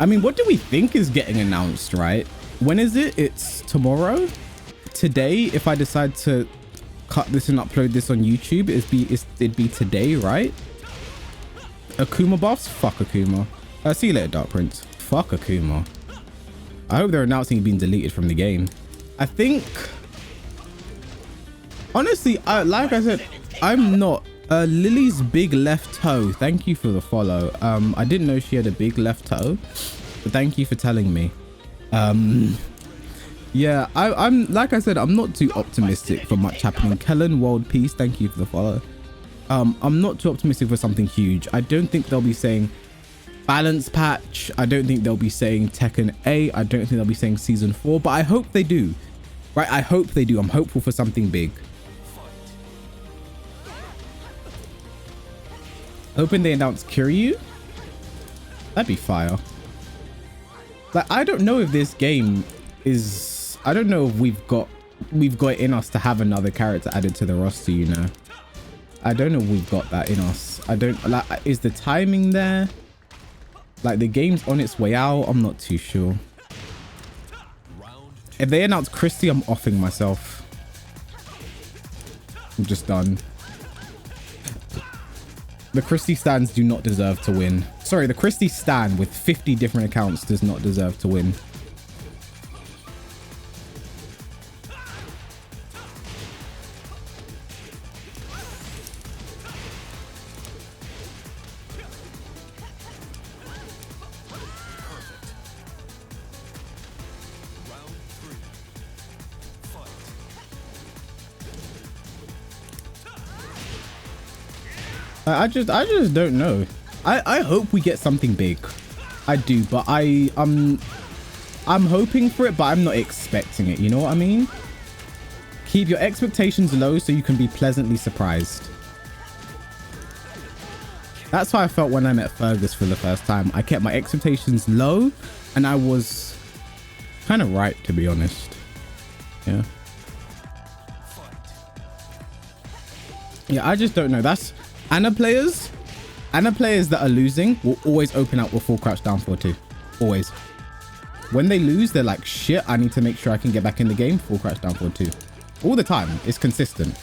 I mean, what do we think is getting announced, right? When is it? It's tomorrow. Today, if I decide to cut this and upload this on YouTube, it'd be today, right? Akuma buffs? Fuck Akuma. See you later, Dark Prince. Fuck Akuma. I hope they're announcing he's been deleted from the game. I think, honestly, like I said, I'm not. Lily's big left toe. Thank you for the follow. I didn't know she had a big left toe, but thank you for telling me. Yeah, I'm like I said, I'm not too optimistic for much happening. Kellen, World Peace, thank you for the follow. I'm not too optimistic for something huge. I don't think they'll be saying balance patch. I don't think they'll be saying Tekken 8. I don't think they'll be saying season 4, but I hope they do. Right, I hope they do. I'm hopeful for something big. Hoping they announce Kiryu. That'd be fire. Like, I don't know if this game is, I don't know if we've got it in us to have another character added to the roster, you know. I don't know if we've got that in us. I don't, like, is the timing there? Like, the game's on its way out. I'm not too sure. If they announce Christy, I'm offing myself. I'm just done. The Christy stands do not deserve to win. Sorry, the Christy stan with 50 different accounts does not deserve to win. I just don't know. I hope we get something big. I do, but I'm hoping for it, but I'm not expecting it. You know what I mean? Keep your expectations low so you can be pleasantly surprised. That's how I felt when I met Fergus for the first time. I kept my expectations low, and I was kind of right, to be honest. Yeah. Yeah, I just don't know. That's Ana players that are losing will always open up with full crouch down 4-2. Always. When they lose, they're like, shit, I need to make sure I can get back in the game. Full crouch down 4-2. All the time. It's consistent.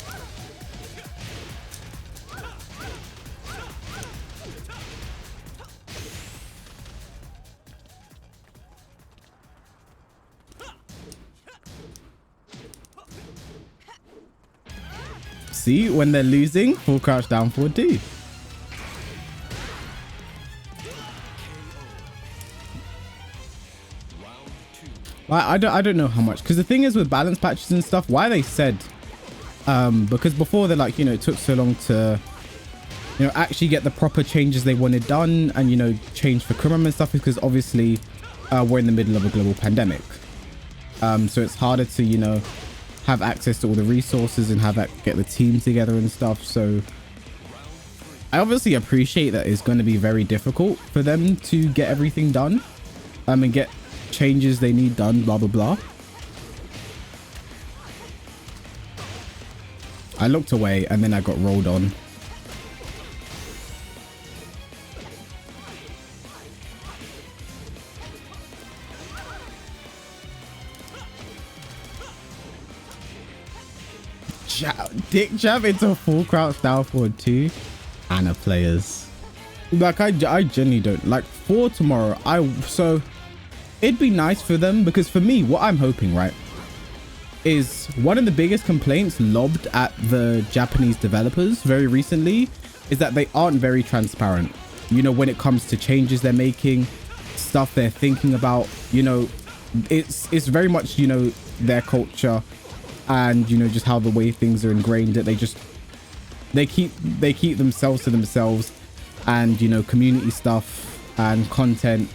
See, when they're losing, full crouch down 4-2. I don't know how much, because the thing is with balance patches and stuff, why they said, because before they're like, you know, it took so long to, you know, actually get the proper changes they wanted done and, you know, change for Kumram and stuff, because obviously we're in the middle of a global pandemic. So it's harder to, you know, have access to all the resources and get the team together and stuff. So I obviously appreciate that it's going to be very difficult for them to get everything done and get changes they need done, blah blah blah. I looked away and then I got rolled on. Dick jab into full crouch down 4-2. Ana players. Like I genuinely don't like for tomorrow. So it'd be nice for them, because for me, what I'm hoping, right, is one of the biggest complaints lobbed at the Japanese developers very recently is that they aren't very transparent. You know, when it comes to changes they're making, stuff they're thinking about, you know, it's very much, you know, their culture and, you know, just how the way things are ingrained, that they keep themselves to themselves, and, you know, community stuff and content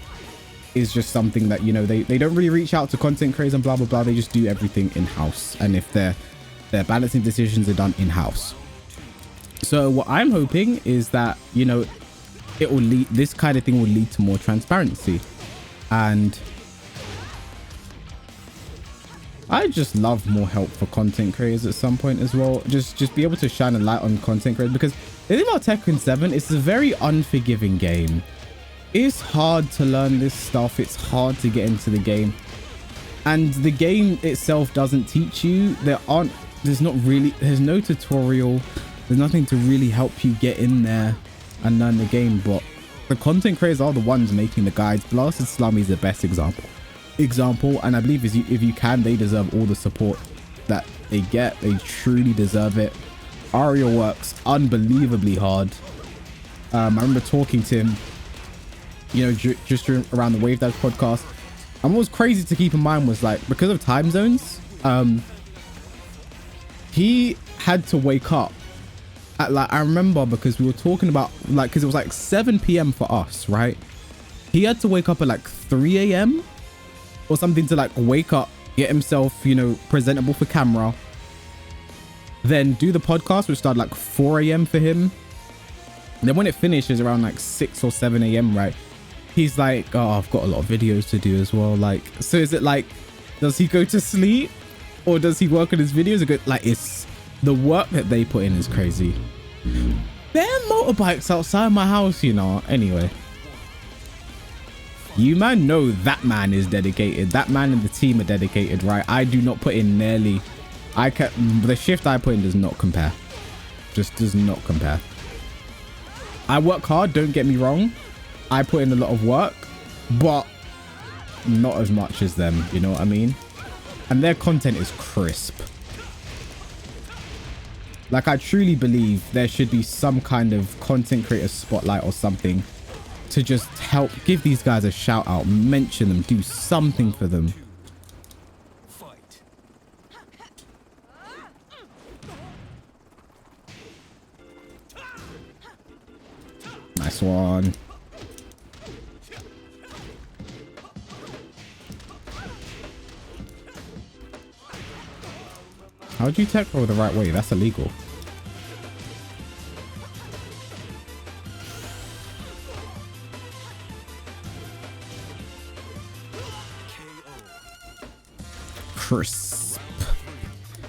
is just something that, you know, they don't really reach out to content creators and blah blah blah. They just do everything in-house, and if their balancing decisions are done in-house. So what I'm hoping is that, you know, it will lead, this kind of thing will lead to more transparency. And I just love more help for content creators at some point as well. Just be able to shine a light on content creators, because the thing about Tekken 7, it's a very unforgiving game. It's hard to learn this stuff. It's hard to get into the game, and the game itself doesn't teach you. There's no tutorial. There's nothing to really help you get in there and learn the game. But the content creators are the ones making the guides. Blasted Slummy is the best example, and I believe if you can, they deserve all the support that they get. They truly deserve it. Aria works unbelievably hard. I remember talking to him, you know, just around the Wave Dash podcast. And what was crazy to keep in mind was, like, because of time zones, he had to wake up at, like, I remember because we were talking about, like, because it was like 7 p.m. for us, right? He had to wake up at like 3 a.m. or something to, like, wake up, get himself, you know, presentable for camera, then do the podcast, which started like 4 a.m. for him. And then when it finishes around like 6 or 7 a.m., right, he's like, oh, I've got a lot of videos to do as well. Like, so is it like, does he go to sleep or does he work on his videos? Like, it's the work that they put in is crazy. Bare motorbikes outside my house, you know. Anyway, you man know that man is dedicated. That man and the team are dedicated, right? I do not put in nearly, the shift I put in does not compare. Just does not compare. I work hard, don't get me wrong. I put in a lot of work, but not as much as them, you know what I mean? And their content is crisp. Like, I truly believe there should be some kind of content creator spotlight or something to just help give these guys a shout out, mention them, do something for them. Nice one. How do you tech roll the right way? That's illegal. Crisp.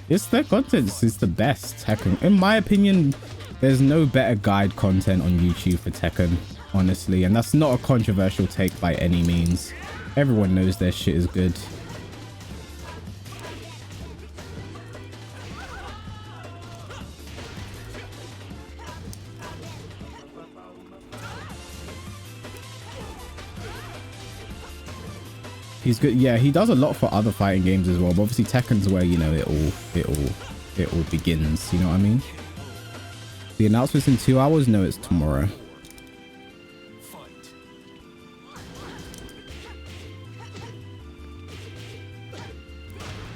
Their content is the best Tekken. In my opinion, there's no better guide content on YouTube for Tekken, honestly. And that's not a controversial take by any means. Everyone knows their shit is good. He's good. Yeah, he does a lot for other fighting games as well. But obviously Tekken's where, you know, it all begins. You know what I mean? The announcement's in 2 hours? No, it's tomorrow.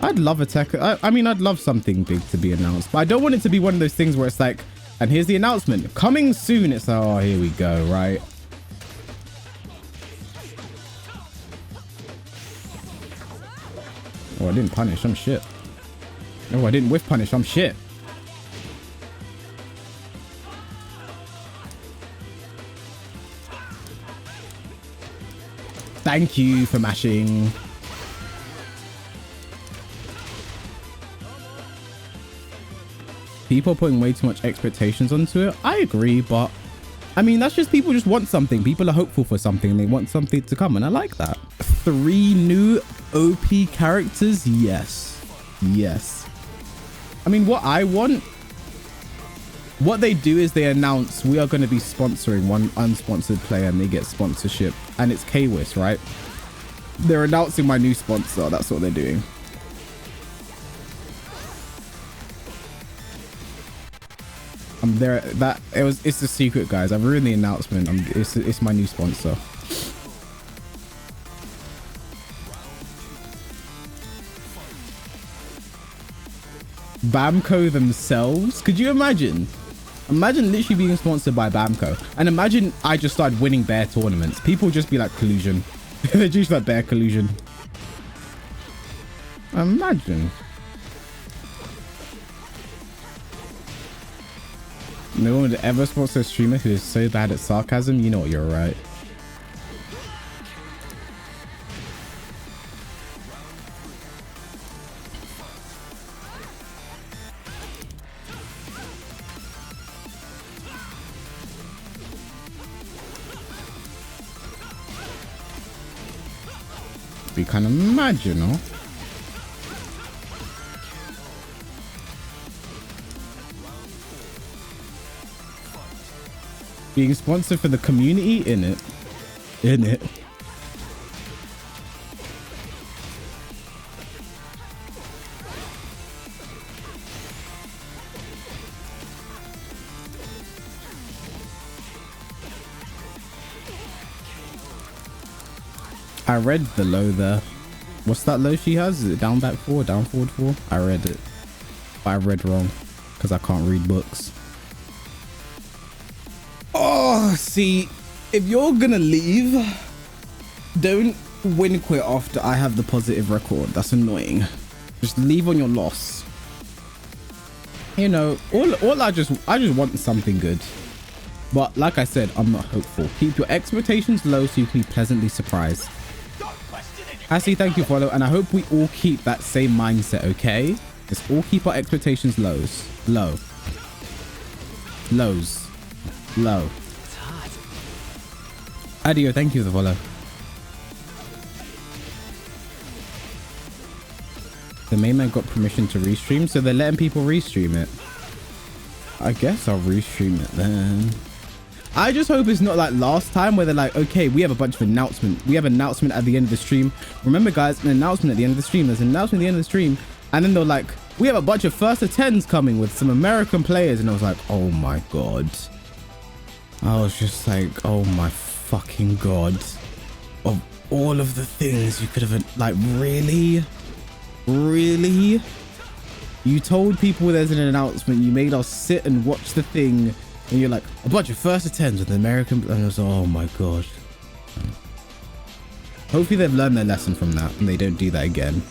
I'd love a Tekken. I mean, I'd love something big to be announced, but I don't want it to be one of those things where it's like, and here's the announcement coming soon. It's like, oh, here we go, right? Oh, I didn't punish. I'm shit. Oh, I didn't whiff punish. I'm shit. Thank you for mashing. People are putting way too much expectations onto it. I agree, but I mean, that's just people just want something. People are hopeful for something and they want something to come, and I like that. 3 new OP characters? Yes. Yes. I mean, what I want, what they do is they announce we are going to be sponsoring one unsponsored player and they get sponsorship, and it's Kwis, right? They're announcing my new sponsor. That's what they're doing. I'm there. It's a secret, guys. I've ruined the announcement. It's my new sponsor. Bamco themselves. Could you imagine? Imagine literally being sponsored by Bamco, and imagine I just started winning bear tournaments. People would just be like, collusion. They just like bear collusion. Imagine. No one would ever sponsor a streamer who is so bad at sarcasm. You know what, you're right. be kind of mad, you know. Being sponsored for the community, in it. I read the low there. What's that low she has? Is it down back 4, down forward 4? I read it, but I read wrong because I can't read books. Oh, see, if you're gonna leave, don't win quit after I have the positive record. That's annoying. Just leave on your loss. You know, all I just want something good. But like I said, I'm not hopeful. Keep your expectations low so you can be pleasantly surprised. I see, thank you, follow, and I hope we all keep that same mindset, okay? Let's all keep our expectations low. Adio, thank you for the follow. The main man got permission to restream, so they're letting people restream it. I guess I'll restream it then. I just hope it's not like last time where they're like, okay, we have a bunch of announcements. We have an announcement at the end of the stream. Remember, guys, an announcement at the end of the stream. There's an announcement at the end of the stream. And then they're like, we have a bunch of first attends coming with some American players. And I was like, oh my God. I was just like, oh my fucking God. Of all of the things you could have, like, really? Really? You told people there's an announcement. You made us sit and watch the thing. And you're like, a bunch of first attempts with the American. And I was like, oh my God. Hopefully they've learned their lesson from that and they don't do that again.